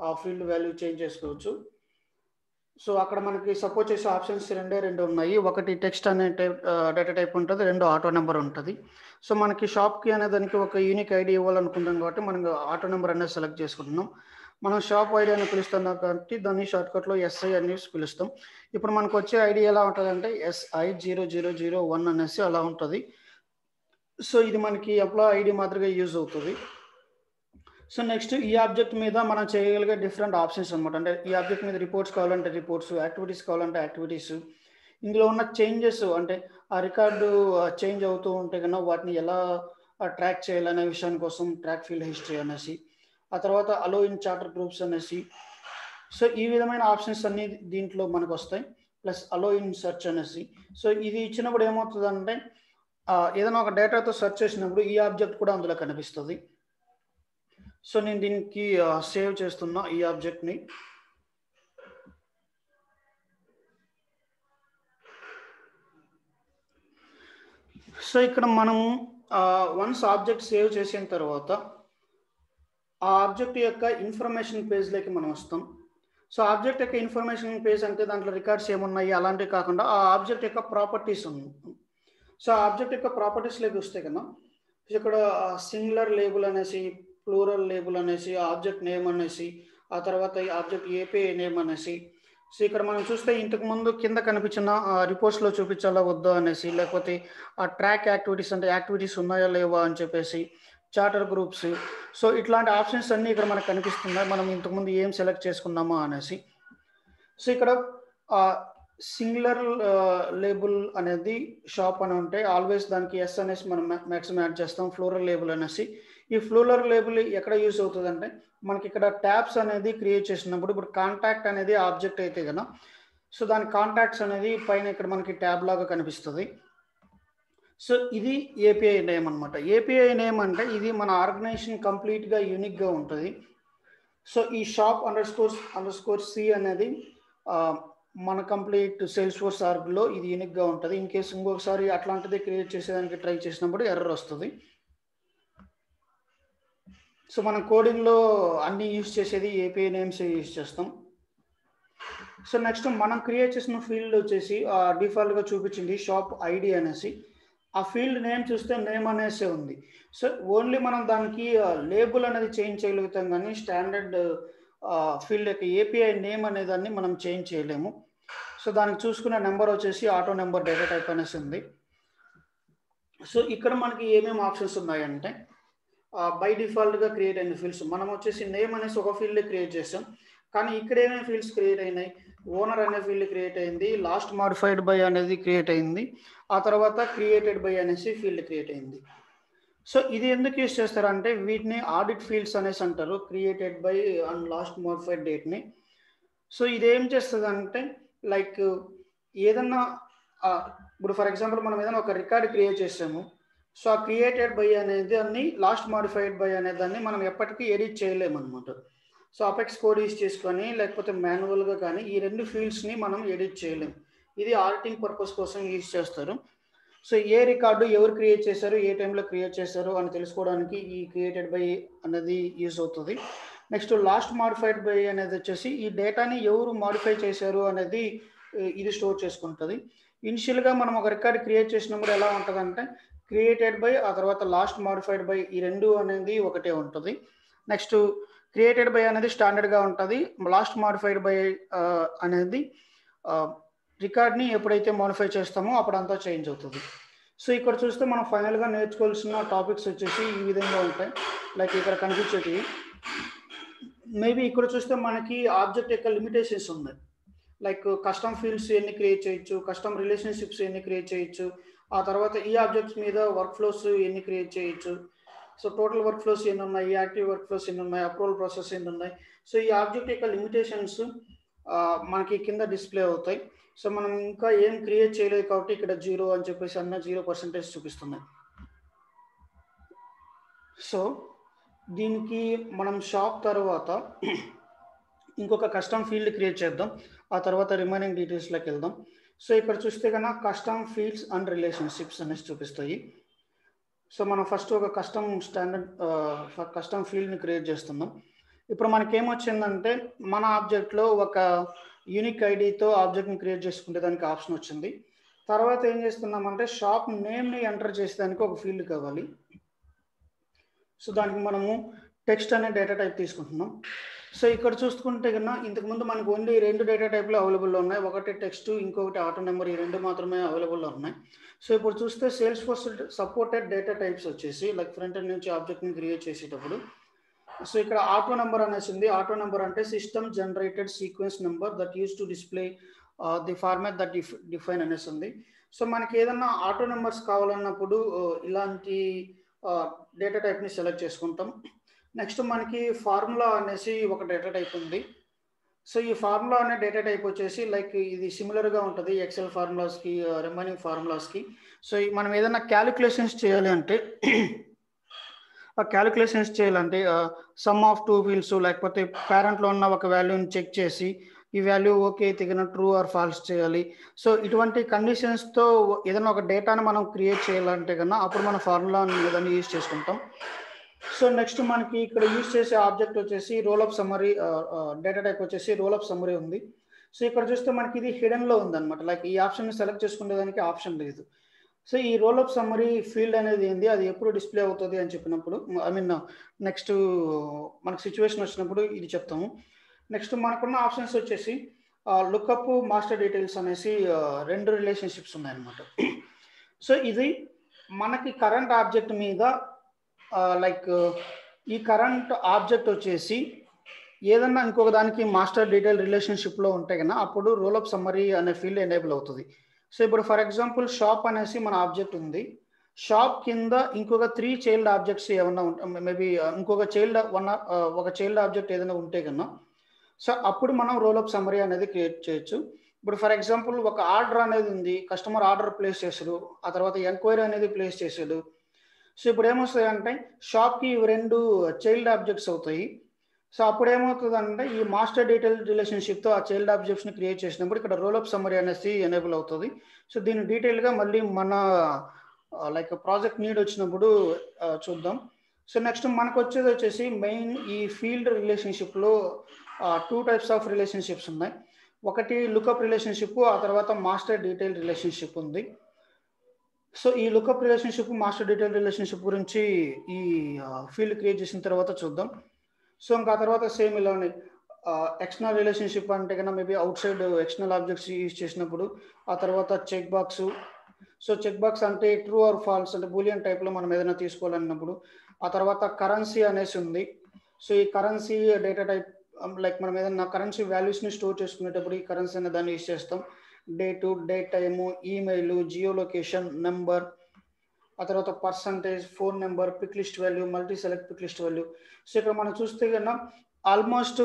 ఆ ఫీల్డ్ వాల్యూ చేంజ్ చేసుకోవచ్చు. సో అక్కడ మనకి సపోజ్ చేసే ఆప్షన్స్ రెండు ఉన్నాయి. ఒకటి టెక్స్ట్ అనే డేటా టైప్ ఉంటుంది, రెండు ఆటో నెంబర్ ఉంటుంది. సో మనకి షాప్కి అనే దానికి ఒక యూనిక్ ఐడి ఇవ్వాలనుకుంటాం కాబట్టి మనం ఆటో నెంబర్ అనేది సెలెక్ట్ చేసుకుంటున్నాం. మనం షాప్ ఐడి అని పిలుస్తున్నాం కాబట్టి దాన్ని షార్ట్కట్లో ఎస్ఐ అనేసి పిలుస్తాం. ఇప్పుడు మనకు వచ్చే ఐడి ఎలా ఉంటుంది అంటే SI0001 అనేసి అలా ఉంటుంది. సో ఇది మనకి ఎంప్లాయ్ ఐడి మాదిరిగా యూజ్ అవుతుంది. సో నెక్స్ట్ ఈ ఆబ్జెక్ట్ మీద మనం చేయగలిగే డిఫరెంట్ ఆప్షన్స్ అనమాట. అంటే ఈ ఆబ్జెక్ట్ మీద రిపోర్ట్స్ కావాలంటే రిపోర్ట్స్, యాక్టివిటీస్ కావాలంటే యాక్టివిటీస్, ఇందులో ఉన్న చేంజెస్ అంటే ఆ రికార్డు చేంజ్ అవుతూ ఉంటే కన్నా వాటిని ఎలా ట్రాక్ చేయాలనే విషయాన్ని కోసం ట్రాక్ ఫీల్డ్ హిస్టరీ అనేసి, ఆ తర్వాత అలో ఇన్ చార్టర్ గ్రూప్స్ అనేసి. సో ఈ విధమైన ఆప్షన్స్ అన్ని దీంట్లో మనకు వస్తాయి. ప్లస్ అలో ఇన్ సెర్చ్ అనేసి. సో ఇది ఇచ్చినప్పుడు ఏమవుతుందంటే ఏదైనా ఒక డేటాతో సెర్చ్ చేసినప్పుడు ఈ ఆబ్జెక్ట్ కూడా అందులో కనిపిస్తుంది. సో నేను దీనికి సేవ్ చేస్తున్నా ఈ ఆబ్జెక్ట్ని. సో ఇక్కడ మనము వన్స్ ఆబ్జెక్ట్ సేవ్ చేసిన తర్వాత ఆ ఆబ్జెక్ట్ యొక్క ఇన్ఫర్మేషన్ పేజ్లోకి మనం వస్తాం. సో ఆబ్జెక్ట్ యొక్క ఇన్ఫర్మేషన్ పేజ్ అంటే దాంట్లో రికార్డ్స్ ఏమున్నాయి అలాంటివి కాకుండా ఆ ఆబ్జెక్ట్ యొక్క ప్రాపర్టీస్ ఉన్నాయి. సో ఆబ్జెక్ట్ యొక్క ప్రాపర్టీస్లోకి వస్తే కన్నా ఇక్కడ సింగులర్ లేబుల్ అనేసి, ప్లూరల్ లేబుల్ అనేసి, ఆబ్జెక్ట్ నేమ్ అనేసి, ఆ తర్వాత ఈ ఆబ్జెక్ట్ ఏపీఐ నేమ్ అనేసి. సో ఇక్కడ మనం చూస్తే ఇంతకుముందు కింద కనిపించిన రిపోర్ట్స్లో చూపించాలా వద్దా అనేసి, లేకపోతే ఆ ట్రాక్ యాక్టివిటీస్ అంటే యాక్టివిటీస్ ఉన్నాయా లేవా అని చెప్పేసి, చార్టర్ గ్రూప్స్. సో ఇట్లాంటి ఆప్షన్స్ అన్నీ ఇక్కడ మనకు కనిపిస్తున్నాయి. మనం ఇంతకుముందు ఏం సెలెక్ట్ చేసుకున్నామా అనేసి. సో ఇక్కడ సింగులర్ లేబుల్ అనేది షాప్ అని ఉంటే ఆల్వేస్ దానికి ఎస్ అనేసి మనం మ్యాక్సిమం యాడ్ చేస్తాం. ఫ్లోరల్ లేబుల్ అనేసి, ఈ ఫ్లోరల్ లేబుల్ ఎక్కడ యూజ్ అవుతుంది అంటే మనకి ఇక్కడ ట్యాబ్స్ అనేది క్రియేట్ చేసినప్పుడు, ఇప్పుడు కాంటాక్ట్ అనేది ఆబ్జెక్ట్ అయితే కదా, సో దాని కాంటాక్ట్స్ అనేది పైన ఇక్కడ మనకి ట్యాబ్ లాగా కనిపిస్తుంది. సో ఇది ఏపీఐ నేమ్ అనమాట. ఏపీఐ నేమ్ అంటే ఇది మన ఆర్గనైజేషన్ కంప్లీట్గా యూనిక్గా ఉంటుంది. సో ఈ షాప్ అండర్ స్కోర్ సి అనేది మన కంప్లీట్ సేల్స్ ఫోర్స్ ఆర్గ్లో ఇది యూనిక్గా ఉంటుంది. ఇన్ కేసు ఇంకొకసారి అట్లాంటిది క్రియేట్ చేసేదానికి ట్రై చేసినప్పుడు ఎర్రర్ వస్తుంది. సో మనం కోడింగ్లో అన్ని యూజ్ చేసేది ఏపీఐ నేమ్స్ యూజ్ చేస్తాం. సో నెక్స్ట్ మనం క్రియేట్ చేసిన ఫీల్డ్ వచ్చేసి డిఫాల్ట్గా చూపించింది షాప్ ఐడి అనేసి. ఆ ఫీల్డ్ నేమ్ చూస్తే నేమ్ అనేసి ఉంది. సో ఓన్లీ మనం దానికి లేబుల్ అనేది చేంజ్ చేయగలుగుతాం, కానీ స్టాండర్డ్ ఫీల్డ్ యొక్క ఏపీఐ నేమ్ అనేదాన్ని మనం చేంజ్ చేయలేము. సో దానికి చూసుకునే నెంబర్ వచ్చేసి ఆటో నెంబర్ డేటా టైప్ అనేసి ఉంది. సో ఇక్కడ మనకి ఏమేమి ఆప్షన్స్ ఉన్నాయంటే బై డిఫాల్ట్గా క్రియేట్ అయిన ఫీల్డ్స్ మనం వచ్చేసి నేమ్ అనేసి ఒక ఫీల్డ్ క్రియేట్ చేసాం. కానీ ఇక్కడ ఏమేమి ఫీల్డ్స్ క్రియేట్ అయినాయి, ఓనర్ అనే ఫీల్డ్ క్రియేట్ అయింది, లాస్ట్ మాడిఫైడ్ బై అనేది క్రియేట్ అయింది, ఆ తర్వాత క్రియేటెడ్ బై అనేసి ఫీల్డ్ క్రియేట్ అయింది. సో ఇది ఎందుకు యూజ్ చేస్తారంటే వీటిని ఆడిట్ ఫీల్డ్స్ అనేసి అంటారు, created by and last modified డేట్ని. సో ఇది ఏం చేస్తుంది అంటే లైక్ ఏదన్నా ఇప్పుడు ఫర్ ఎగ్జాంపుల్ మనం ఏదైనా ఒక రికార్డ్ క్రియేట్ చేసాము. సో ఆ క్రియేటెడ్ బై అనేది దాన్ని లాస్ట్ మాడిఫైడ్ బై అనే దాన్ని మనం ఎప్పటికీ ఎడిట్ చేయలేమన్నమాట. సో అపెక్స్ కోడ్ యూజ్ చేసుకొని లేకపోతే మాన్యువల్గా కానీ ఈ రెండు ఫీల్డ్స్ని మనం ఎడిట్ చేయలేం. ఇది ఆడిటింగ్ పర్పస్ కోసం యూజ్ చేస్తారు. సో ఏ రికార్డు ఎవరు క్రియేట్ చేశారు, ఏ టైంలో క్రియేట్ చేశారు అని తెలుసుకోవడానికి ఈ క్రియేటెడ్ బై అనేది యూజ్ అవుతుంది. నెక్స్ట్ లాస్ట్ మాడిఫైడ్ బై అనేది వచ్చేసి ఈ డేటాని ఎవరు మాడిఫై చేశారు అనేది ఇది స్టోర్ చేసుకుంటుంది. ఇనిషియల్గా మనం ఒక రికార్డ్ క్రియేట్ చేసినప్పుడు ఎలా ఉంటుందంటే క్రియేటెడ్ బై ఆ తర్వాత లాస్ట్ మాడిఫైడ్ బై ఈ రెండు అనేది ఒకటే ఉంటుంది. నెక్స్ట్ క్రియేటెడ్ బై అనేది స్టాండర్డ్గా ఉంటుంది, లాస్ట్ మాడిఫైడ్ బై అనేది రికార్డ్ని ఎప్పుడైతే మాడిఫై చేస్తామో అప్పుడంతా చేంజ్ అవుతుంది. సో ఇక్కడ చూస్తే మనం ఫైనల్గా నేర్చుకోవాల్సిన టాపిక్స్ వచ్చేసి ఈ విధంగా ఉంటాయి. లైక్ ఇక్కడ కనిపించేటివి మేబీ ఇక్కడ చూస్తే మనకి ఆబ్జెక్ట్ యొక్క లిమిటేషన్స్ ఉన్నాయి. లైక్ కస్టమ్ ఫీల్డ్స్ ఎన్ని క్రియేట్ చేయొచ్చు, కస్టమ్ రిలేషన్షిప్స్ ఎన్ని క్రియేట్ చేయొచ్చు, ఆ తర్వాత ఈ ఆబ్జెక్ట్స్ మీద వర్క్ ఫ్లోస్ ఎన్ని క్రియేట్ చేయొచ్చు, సో టోటల్ వర్క్ ఫ్లోస్ ఎన్ని ఉన్నాయి, యాక్టివ్ వర్క్ ఫ్లోస్ ఎన్ని ఉన్నాయి, అప్రూవల్ ప్రాసెస్ ఎన్ని ఉన్నాయి. సో ఈ ఆబ్జెక్ట్ యొక్క లిమిటేషన్స్ మనకి కింద డిస్ప్లే అవుతాయి. సో మనం ఇంకా ఏం క్రియేట్ చేయలేదు కాబట్టి ఇక్కడ 0 అని చెప్పేసి అన్న 0% చూపిస్తున్నాయి. సో దీనికి మనం షాప్ తర్వాత ఇంకొక కస్టమ్ ఫీల్డ్ క్రియేట్ చేద్దాం. ఆ తర్వాత రిమైనింగ్ డీటెయిల్స్లోకి వెళ్దాం. సో ఇక్కడ చూస్తే కన్నా కస్టమ్ ఫీల్డ్స్ అండ్ రిలేషన్షిప్స్ అనేసి చూపిస్తాయి. సో మనం ఫస్ట్ ఒక కస్టమ్ ఫీల్డ్ని క్రియేట్ చేస్తున్నాం. ఇప్పుడు మనకేమొచ్చిందంటే మన ఆబ్జెక్ట్లో ఒక యూనిక్ ఐడితో ఆబ్జెక్ట్ని క్రియేట్ చేసుకుంటే దానికి ఆప్షన్ వచ్చింది. తర్వాత ఏం చేస్తున్నామంటే షాప్ నేమ్ని ఎంటర్ చేసేదానికి ఒక ఫీల్డ్ కావాలి. సో దానికి మనము టెక్స్ట్ అనే డేటా టైప్ తీసుకుంటున్నాం. సో ఇక్కడ చూసుకుంటే కన్నా ఇంతకుముందు మనకు ఓన్లీ 2 డేటా టైప్లు అవైలబుల్లో ఉన్నాయి. ఒకటి టెక్స్ట్, ఇంకొకటి ఆటో నెంబర్. ఈ 2 మాత్రమే అవైలబుల్లో ఉన్నాయి. సో ఇప్పుడు చూస్తే sales force supported data types వచ్చేసి లైక్ ఫ్రంట్ ఎండ్ నుంచి ఆబ్జెక్ట్ని క్రియేట్ చేసేటప్పుడు సో ఇక్కడ ఆటో నెంబర్ అనేసి ఉంది. ఆటో నెంబర్ అంటే system generated sequence number that use to display the format that define అనేసి ఉంది. సో మనకి ఏదన్నా ఆటో నెంబర్స్ కావాలన్నప్పుడు ఇలాంటి డేటా టైప్ని సెలెక్ట్ చేసుకుంటాం. నెక్స్ట్ మనకి ఫార్ములా అనేసి ఒక డేటా టైప్ ఉంది. సో ఈ ఫార్ములా అనే డేటా టైప్ వచ్చేసి లైక్ ఇది సిమిలర్గా ఉంటుంది ఎక్సెల్ ఫార్ములాస్కి, రిమైనింగ్ ఫార్ములాస్కి. సో మనం ఏదైనా క్యాలిక్యులేషన్స్ చేయాలి అంటే క్యాలిక్యులేషన్స్ చేయాలంటే సమ్ ఆఫ్ 2 ఫీల్డ్స్ లేకపోతే పేరెంట్లో ఉన్న ఒక వాల్యూని చెక్ చేసి ఈ వాల్యూ ఓకే తగిన ట్రూ ఆర్ ఫాల్స్ చేయాలి. సో ఇటువంటి కండిషన్స్తో ఏదైనా ఒక డేటాను మనం క్రియేట్ చేయాలంటే కన్నా అప్పుడు మన ఫార్ములాని ఏదైనా యూజ్ చేసుకుంటాం. సో నెక్స్ట్ మనకి ఇక్కడ యూజ్ చేసే ఆబ్జెక్ట్ వచ్చేసి role up summary, data type వచ్చేసి రోల్ అప్ సమ్మరీ ఉంది. సో ఇక్కడ చూస్తే మనకి ఇది హిడెన్లో ఉందన్నమాట. లైక్ ఈ ఆప్షన్ సెలెక్ట్ చేసుకునేదానికి ఆప్షన్ లేదు. సో ఈ రోల్ అప్ సమ్మరీ ఫీల్డ్ అనేది ఏంది, అది ఎప్పుడు డిస్ప్లే అవుతుంది అని చెప్పినప్పుడు నెక్స్ట్ మనకు సిచ్యువేషన్ వచ్చినప్పుడు ఇది చెప్తాము. నెక్స్ట్ మనకున్న ఆప్షన్స్ వచ్చేసి లుక్అప్, మాస్టర్ డీటెయిల్స్ అనేసి 2 రిలేషన్షిప్స్ ఉన్నాయన్నమాట. సో ఇది మనకి కరెంట్ ఆబ్జెక్ట్ మీద లైక్ ఈ కరెంట్ ఆబ్జెక్ట్ వచ్చేసి ఏదన్నా ఇంకొక దానికి మాస్టర్ డీటెయిల్ రిలేషన్షిప్లో ఉంటే కన్నా అప్పుడు రోల్ అప్ సమ్మరీ అనే ఫీల్డ్ ఎనేబుల్ అవుతుంది. సో ఇప్పుడు ఫర్ ఎగ్జాంపుల్ షాప్ అనేసి మన ఆబ్జెక్ట్ ఉంది. షాప్ కింద ఇంకొక 3 చైల్డ్ ఆబ్జెక్ట్స్ ఏమన్నా ఉంటాయి, మేబీ ఇంకొక ఒక చైల్డ్ ఆబ్జెక్ట్ ఏదైనా ఉంటే కన్నా సో అప్పుడు మనం రోల్ అప్ సమ్మరీ అనేది క్రియేట్ చేయొచ్చు. ఇప్పుడు ఫర్ ఎగ్జాంపుల్ ఒక ఆర్డర్ అనేది ఉంది, కస్టమర్ ఆర్డర్ ప్లేస్ చేశాడు, ఆ తర్వాత ఎంక్వైరీ అనేది ప్లేస్ చేశాడు. సో ఇప్పుడు ఏమొస్తాయి అంటే షాప్కి ఇవి 2 చైల్డ్ ఆబ్జెక్ట్స్ అవుతాయి. సో అప్పుడు ఏమవుతుందంటే ఈ మాస్టర్ డీటెయిల్ రిలేషన్షిప్తో ఆ చైల్డ్ ఆబ్జెక్ట్స్ని క్రియేట్ చేసినప్పుడు ఇక్కడ రోల్ అప్ సమ్మరీ అనేసి ఎనేబుల్ అవుతుంది. సో దీన్ని డీటెయిల్గా మళ్ళీ మన లైక్ ప్రాజెక్ట్ నీడ్ వచ్చినప్పుడు చూద్దాం. సో నెక్స్ట్ మనకు వచ్చేసి మెయిన్ ఈ ఫీల్డ్ రిలేషన్షిప్లో 2 టైప్స్ ఆఫ్ రిలేషన్షిప్స్ ఉన్నాయి. ఒకటి లుకప్ రిలేషన్షిప్, ఆ తర్వాత మాస్టర్ డీటెయిల్ రిలేషన్షిప్ ఉంది. సో ఈ lookup relationship, master detail relationship గురించి ఈ ఫీల్డ్ క్రియేట్ చేసిన తర్వాత చూద్దాం. సో ఇంకా తర్వాత సేమ్ ఇలానే ఎక్స్టర్నల్ రిలేషన్షిప్ అంటే కన్నా maybe outside external objects use చేసినప్పుడు, ఆ తర్వాత check box. So check box అంటే ట్రూ ఆర్ ఫాల్స్ అంటే బూలియన్ టైప్లో మనం ఏదైనా తీసుకోవాలన్నప్పుడు. ఆ తర్వాత కరెన్సీ అనేసి ఉంది. సో ఈ కరెన్సీ డేటా టైప్ లైక్ మనం ఏదైనా కరెన్సీ వాల్యూస్ని స్టోర్ చేసుకునేటప్పుడు ఈ కరెన్సీ అనే దాన్ని యూజ్ చేస్తాం. Date, date time, email, geo location, number, ఆ తర్వాత percentage, phone number, pick list value, multi select pick list value. So ఇక్కడ మనం చూస్తే కన్నా ఆల్మోస్ట్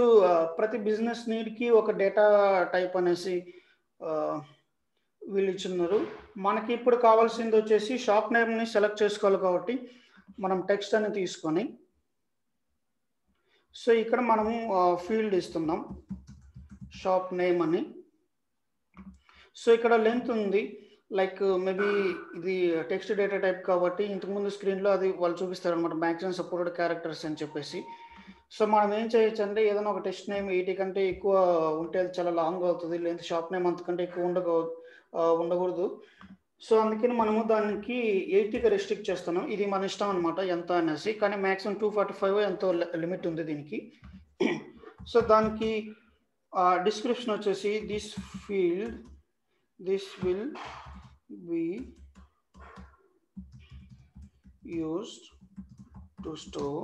ప్రతి బిజినెస్ నీడ్కి ఒక డేటా టైప్ అనేసి వీళ్ళు ఇచ్చున్నారు. మనకి ఇప్పుడు కావాల్సింది వచ్చేసి షాప్ నేమ్ని సెలెక్ట్ చేసుకోవాలి కాబట్టి మనం టెక్స్ట్ అని తీసుకొని సో ఇక్కడ మనము ఫీల్డ్ ఇస్తున్నాం షాప్ నేమ్ అని. సో ఇక్కడ లెంత్ ఉంది, లైక్ మేబీ ఇది టెక్స్ట్ డేటా టైప్ కాబట్టి ఇంతకుముందు స్క్రీన్లో అది వాళ్ళు చూపిస్తారు అనమాట, మ్యాక్సిమం సపోర్టెడ్ క్యారెక్టర్స్ అని చెప్పేసి. సో మనం ఏం చేయొచ్చు అంటే ఏదైనా ఒక టెక్స్ట్ నేమ్ 80 కంటే ఎక్కువ ఉంటే అది చాలా లాంగ్ అవుతుంది, లేదా షాప్ నేమ్ అంతకంటే ఎక్కువ ఉండకూడదు. సో అందుకని మనము దానికి 80కి రెస్ట్రిక్ట్ చేస్తున్నాం. ఇది మన ఇష్టం అనమాట ఎంత అనేసి, కానీ మ్యాక్సిమం 245 ఎంతో లిమిట్ ఉంది దీనికి. సో దానికి డిస్క్రిప్షన్ వచ్చేసి this will be used to store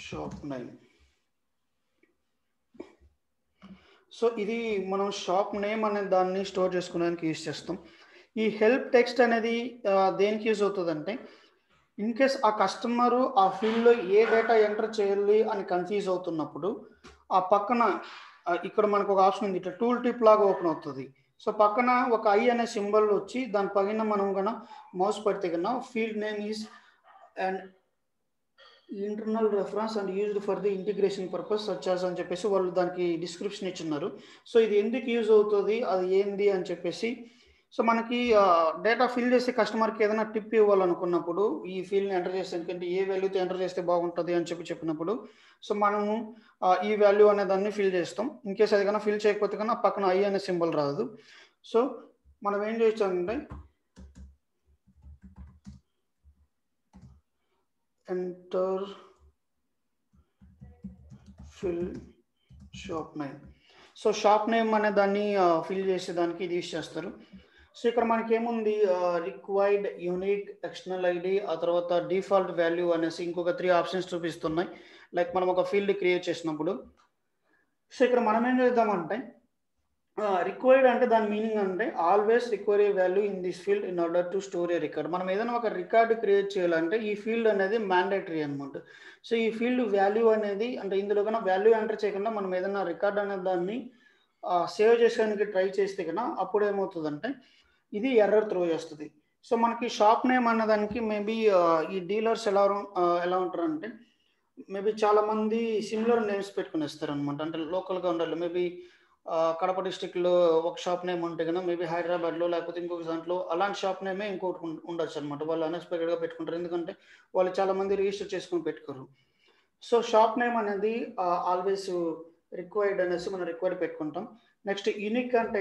shop name. So ఇది మనం షాప్ నేమ్ అనే దాన్ని స్టోర్ చేసుకోవడానికి యూజ్ చేస్తాం. ఈ హెల్ప్ టెక్స్ట్ అనేది దేనికి యూజ్ అవుతుందంటే, ఇన్ కేస్ ఆ కస్టమరు ఆ ఫీల్డ్‌లో ఏ డేటా ఎంటర్ చేయాలి అని కన్‌ఫ్యూజ్ అవుతున్నప్పుడు, ఆ పక్కన ఇక్కడ మనకు ఒక ఆప్షన్ ఉంది. ఇట్లా టూల్ టిప్ లాగా ఓపెన్ అవుతది. సో, పక్కన ఒక ఐ అనే సింబల్ వచ్చి దాని పైన మనం మౌస్ పెడితే field name is and internal reference and used for the integration purpose such as అని చెప్పేసి వాళ్ళు దానికి డిస్క్రిప్షన్ ఇచ్చున్నారు. సో, ఇది ఎందుకు యూజ్ అవుతది? అది ఏంది? అని చెప్పేసి సో, మనకి డేటా ఫిల్ చేసే కస్టమర్‌కి ఏదైనా టిప్ ఇవ్వాలనుకున్నప్పుడు, ఈ ఫీల్డ్‌ని ఎంటర్ చేసేందుకంటే ఏ వాల్యూతో ఎంటర్ చేస్తే బాగుంటది అని చెప్పినప్పుడు, సో, మనము ఈ వాల్యూ అనే దాన్ని ఫిల్ చేస్తాం. ఇన్ కేస్ అది ఫిల్ చేయకపోతే పక్కన ఐ అనే సింబల్ రాదు. సో, మనం ఏం చేయొచ్చంటే enter fill shop name. So, shop name అనే దాన్ని ఫిల్ చేసేదానికి ఇది యూజ్ చేస్తారు. సో, ఇక్కడ మనకేముంది రిక్వైర్డ్ యూనిక్ ఎక్స్టర్నల్ ఐడి ఆ తర్వాత డిఫాల్ట్ వాల్యూ అనేసి ఇంకొక 3 ఆప్షన్స్ చూపిస్తున్నాయి. లైక్ మనం ఒక ఫీల్డ్ క్రియేట్ చేసినప్పుడు. సో, ఇక్కడ మనం ఏం చేద్దామంటే రిక్వైర్డ్ అంటే దాని మీనింగ్ అంటే always require A value in this field in order to store A record. మనం ఏదైనా ఒక రికార్డ్ క్రియేట్ చేయాలంటే ఈ ఫీల్డ్ అనేది మ్యాండేటరీ అనమాట. సో, ఈ ఫీల్డ్ వాల్యూ అనేది అంటే ఇందులో వాల్యూ ఎంటర్ చేయకుండా మనం ఏదైనా రికార్డ్ అనే దాన్ని సేవ్ చేసేదానికి ట్రై చేస్తే అప్పుడు ఏమవుతుందంటే ఇది ఎర్రర్ త్రో చేస్తది. సో, మనకి షాప్ నేమ్ అన్నదానికి మేబీ ఈ డీలర్స్ ఎలా ఉంటారంటే మేబీ చాలామంది సిమిలర్ నేమ్స్ పెట్టుకొనేస్తారనమాట. అంటే లోకల్‌గా ఉండాలి. మేబీ కడప డిస్ట్రిక్ట్‌లో ఒక షాప్ నేమ్ ఉంటే మేబీ హైదరాబాద్‌లో లేకపోతే ఇంకొక దాంట్లో అలాంటి షాప్ నేమే ఇంకోటి ఉండొచ్చనమాట. వాళ్ళు అన్‌ఎక్స్‌పెక్టెడ్‌గా పెట్టుకుంటారు. ఎందుకంటే వాళ్ళు చాలామంది రిజిస్టర్ చేసుకొని పెట్టుకోరు. సో, షాప్ నేమ్ అనేది ఆల్వేస్ రిక్వైర్డ్ అనేసి మనం రిక్వైర్డ్ పెట్టుకుంటాం. నెక్స్ట్ యూనిక్ అంటే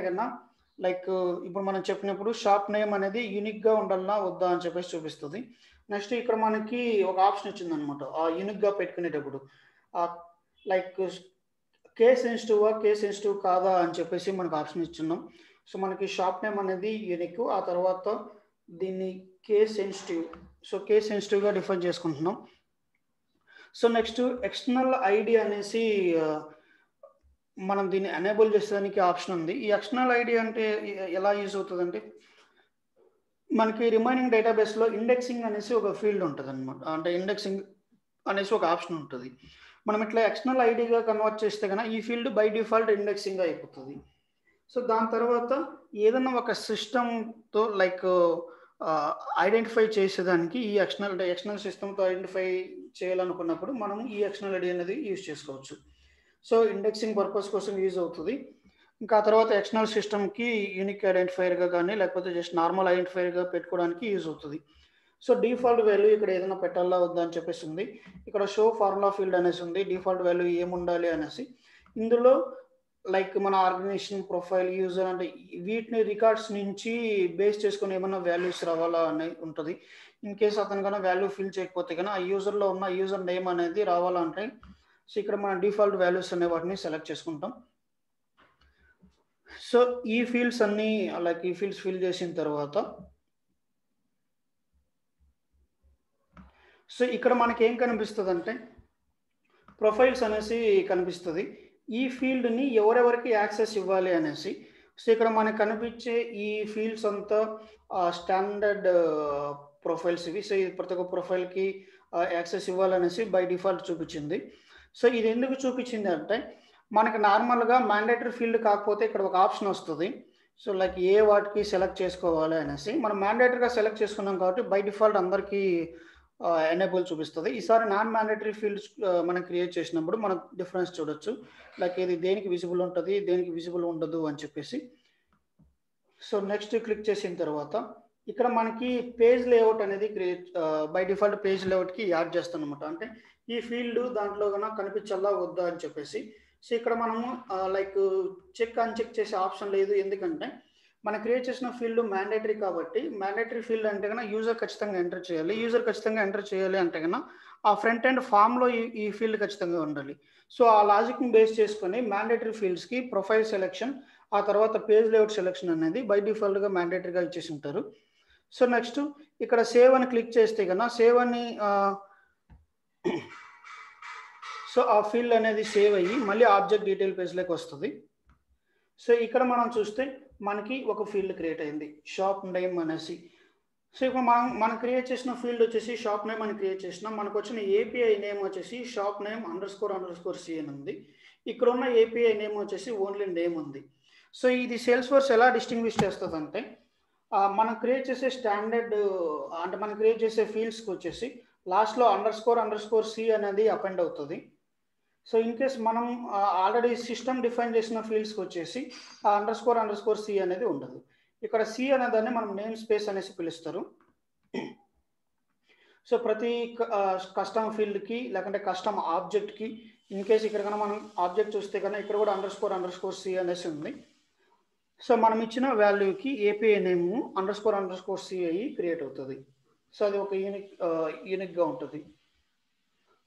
లైక్ ఇప్పుడు మనం చెప్పినప్పుడు షాప్ నేమ్ అనేది యూనిక్‌గా ఉండాలా? వద్దా? అని చెప్పేసి చూపిస్తది. నెక్స్ట్ ఇక్కడ మనకి ఒక ఆప్షన్ ఇచ్చిందనమాట. యూనిక్‌గా పెట్టుకునేటప్పుడు. ఆహ్, లైక్ కేస్ సెన్సిటివ్ కాదా? అని చెప్పేసి మనకు ఆప్షన్ ఇచ్చున్నాం. సో, మనకి షాప్ నేమ్ అనేది యూనిక్. ఆ తర్వాత దీన్ని కేస్ సెన్సిటివ్. సో, కేస్ సెన్సిటివ్‌గా డిఫైన్ చేసుకుంటున్నాం. సో, నెక్స్ట్ ఎక్స్టర్నల్ ఐడీ అనేసి మనం దీన్ని ఎనేబుల్ చేసేదానికి ఆప్షన్ ఉంది. ఈ ఎక్స్టర్నల్ ఐడీ అంటే ఎలా యూజ్ అవుతదంటే, మనకి రిమైనింగ్ డేటాబేస్‌లో ఇండెక్సింగ్ అనేసి ఒక ఫీల్డ్ ఉంటదనమాట. అంటే ఇండెక్సింగ్ అనేసి ఒక ఆప్షన్ ఉంటది. మనం ఇట్లా ఎక్స్టర్నల్ ఐడీగా కన్వర్ట్ చేస్తే ఈ ఫీల్డ్ బై డిఫాల్ట్ ఇండెక్సింగ్‌గా అయిపోతది. సో, దాని తర్వాత ఏదన్నా ఒక సిస్టమ్‌తో లైక్ ఆహ్, ఐడెంటిఫై చేసేదానికి ఈ ఎక్స్టర్నల్ సిస్టమ్‌తో ఐడెంటిఫై చేయాలనుకున్నప్పుడు మనం ఈ ఎక్స్టర్నల్ ఐడీ అనేది యూజ్ చేసుకోవచ్చు. సో, ఇండెక్సింగ్ పర్పస్ కోసం యూజ్ అవుతది. ఇంకా ఆ తర్వాత ఎక్స్టర్నల్ సిస్టమ్‌కి యూనిక్ ఐడెంటిఫైయర్‌గా గాని, లేకపోతే జస్ట్ నార్మల్ ఐడెంటిఫైయర్‌గా పెట్టుకోవడానికి యూజ్ అవుతది. సో, డిఫాల్ట్ వాల్యూ ఇక్కడ ఏదైనా పెట్టాలా? వద్దా? అని చెప్పేసి ఉంది. ఇక్కడ షో ఫార్ములా ఫీల్డ్ అనేసి ఉంది. డిఫాల్ట్ వాల్యూ ఏముండాలి అనేసి. ఇందులో లైక్ మన ఆర్గనైజేషన్ ప్రొఫైల్, యూజర్ అంటే వీటిని రికార్డ్స్ నుంచి బేస్ చేసుకొని ఏమన్నా వాల్యూస్ రావాలా అని ఉంటది. ఇన్ కేస్ అతను వాల్యూ ఫిల్ చేయకపోతే ఆ యూజర్‌లో ఉన్న యూజర్ నేమ్ అనేది రావాలంటే సో, ఇక్కడ మన డిఫాల్ట్ వాల్యూస్ అనే వాటిని సెలెక్ట్ చేసుకుంటాం. సో, ఈ ఫీల్డ్స్ అన్నీ లైక్ ఈ ఫీల్డ్స్ ఫిల్ చేసిన తర్వాత సో, ఇక్కడ మనకేం కనిపిస్తదంటే ప్రొఫైల్స్ అనేసి కనిపిస్తది. ఈ ఫీల్డ్‌ని ఎవరెవరికి యాక్సెస్ ఇవ్వాలి అనేసి. సో, ఇక్కడ మనకు కనిపించే ఈ ఫీల్డ్స్ అంతా స్టాండర్డ్ ప్రొఫైల్స్ ఇవి. సో, ఇది ప్రతి ఒక్క ప్రొఫైల్‌కి యాక్సెస్ ఇవ్వాలనేసి బై డిఫాల్ట్ చూపించింది. సో, ఇది ఎందుకు చూపించింది అంటే, మనకు నార్మల్‌గా మ్యాండేటరీ ఫీల్డ్ కాకపోతే ఇక్కడ ఒక ఆప్షన్ వస్తది. సో, లైక్ ఏ వాటికి సెలెక్ట్ చేసుకోవాలి అనేసి. మనం మ్యాండేటరీగా సెలెక్ట్ చేసుకున్నాం కాబట్టి బై డిఫాల్ట్ అందరికీ ఎనేబుల్ చూపిస్తది. ఈసారి నాన్ మ్యాండేటరీ ఫీల్డ్స్ మనం క్రియేట్ చేసినప్పుడు మనం డిఫరెన్స్ చూడొచ్చు. లైక్ ఇది దేనికి విజిబుల్ ఉంటది, దేనికి విజిబుల్ ఉండదు అని చెప్పేసి. సో, నెక్స్ట్ క్లిక్ చేసిన తర్వాత ఇక్కడ మనకి పేజ్ లేఅవుట్ అనేది బై డిఫాల్ట్ పేజ్ లేఅవుట్‌కి యాడ్ చేస్తామనమాట. అంటే ఈ ఫీల్డ్ దాంట్లో కనిపించాలా? వద్దా? అని చెప్పేసి. సో, ఇక్కడ మనము లైక్ అన్‌చెక్ చేసే ఆప్షన్ లేదు. ఎందుకంటే మనం క్రియేట్ చేసిన ఫీల్డ్ మ్యాండేటరీ కాబట్టి మ్యాండేటరీ ఫీల్డ్ అంటే యూజర్ ఖచ్చితంగా ఎంటర్ చేయాలి. యూజర్ ఖచ్చితంగా ఎంటర్ చేయాలి అంటే ఆ ఫ్రంట్ ఎండ్ ఫామ్‌లో ఈ ఫీల్డ్ ఖచ్చితంగా ఉండాలి. సో, ఆ లాజిక్‌ని బేస్ చేసుకొని మ్యాండేటరీ ఫీల్డ్స్‌కి ప్రొఫైల్ సెలక్షన్, ఆ తర్వాత పేజ్ లేఅవుట్ సెలక్షన్ అనేది బై డిఫాల్ట్‌గా మ్యాండేటరీగా ఇచ్చేసి ఉంటారు. సో, నెక్స్ట్ ఇక్కడ సేవ్ అని క్లిక్ చేస్తే సేవ్ అని సో, ఆ ఫీల్డ్ అనేది సేవ్ అయ్యి మళ్ళీ ఆబ్జెక్ట్ డీటెయిల్ పేజ్‌లోకి వస్తది. సో ఇక్కడ మనం చూస్తే మనకి ఒక ఫీల్డ్ క్రియేట్ అయింది, షాప్ నేమ్ అనేసి. సో ఇప్పుడు మనం క్రియేట్ చేసిన ఫీల్డ్ వచ్చేసి షాప్ నేమ్ అని క్రియేట్ చేసినాం. మనకు వచ్చిన ఏపీఐ నేమ్ వచ్చేసి షాప్ నేమ్ __c అని ఉంది. ఇక్కడ ఉన్న ఏపీఐ నేమ్ వచ్చేసి ఓన్లీ నేమ్ ఉంది. సో ఇది సేల్స్ ఫోర్స్ ఎలా డిస్టింగ్విష్ చేస్తుందంటే, మనం క్రియేట్ చేసే స్టాండర్డ్ అంటే మనం క్రియేట్ చేసే ఫీల్డ్స్కి వచ్చేసి లాస్ట్లో __c అనేది అపెండ్ అవుతుంది. సో ఇన్ కేస్ మనం ఆల్రెడీ సిస్టమ్ డిఫైన్ చేసిన ఫీల్డ్స్కి వచ్చేసి __c అనేది ఉండదు. ఇక్కడ సి అనే దాన్ని మనం నేమ్ స్పేస్ అనేసి పిలుస్తారు. సో ప్రతి కస్టమ్ ఫీల్డ్కి లేకుంటే కస్టమ్ ఆబ్జెక్ట్కి ఇన్ కేస్ ఇక్కడ కన్నా మనం ఆబ్జెక్ట్ చూస్తే కన్నా ఇక్కడ కూడా __c అనేసి ఉంది. సో మనం ఇచ్చిన వాల్యూకి ఏపీఐ నేమ్ __c అయ్యి క్రియేట్ అవుతుంది. సో అది ఒక యూనిక్గా ఉంటుంది.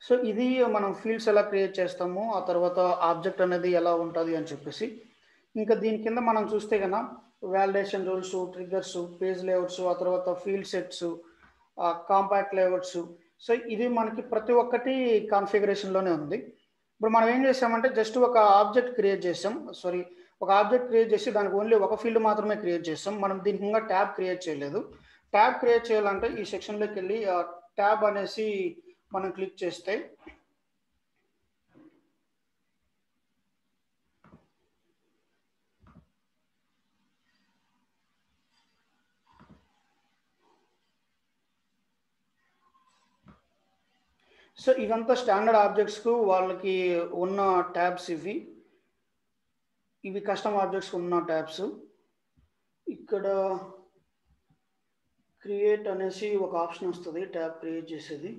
సో ఇది మనం ఫీల్డ్స్ ఎలా క్రియేట్ చేస్తాము, ఆ తర్వాత ఆబ్జెక్ట్ అనేది ఎలా ఉంటుంది అని చెప్పేసి. ఇంకా దీని కింద మనం చూస్తే కన్నా validation rules, triggers, page layouts, ఆ తర్వాత field sets, compact layouts. So ఇది మనకి ప్రతి ఒక్కటి కాన్ఫిగరేషన్లోనే ఉంది. ఇప్పుడు మనం ఏం చేసామంటే జస్ట్ ఒక ఆబ్జెక్ట్ క్రియేట్ చేసాం, ఒక ఆబ్జెక్ట్ క్రియేట్ చేసి దానికి ఓన్లీ ఒక ఫీల్డ్ మాత్రమే క్రియేట్ చేసాం. మనం దీనికి ఇంకా ట్యాబ్ క్రియేట్ చేయలేదు. ట్యాబ్ క్రియేట్ చేయాలంటే ఈ సెక్షన్లోకి వెళ్ళి ట్యాబ్ అనేసి మనం క్లిక్ చేస్తే సో ఇవంతా స్టాండర్డ్ ఆబ్జెక్ట్స్కు వాళ్ళకి ఉన్న ట్యాబ్స్ ఇవి కస్టమ్ ఆబ్జెక్ట్స్కి ఉన్న ట్యాబ్స్. ఇక్కడ క్రియేట్ అనేసి ఒక ఆప్షన్ వస్తుంది ట్యాబ్ క్రియేట్ చేసేది.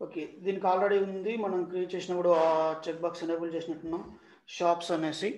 ఓకే, దీనికి ఆల్రెడీ ఉంది, మనం క్రియేట్ చేసినప్పుడు చెక్ బాక్స్ ఎనేబుల్ చేసినట్టున్నాం షాప్స్ అనేసి.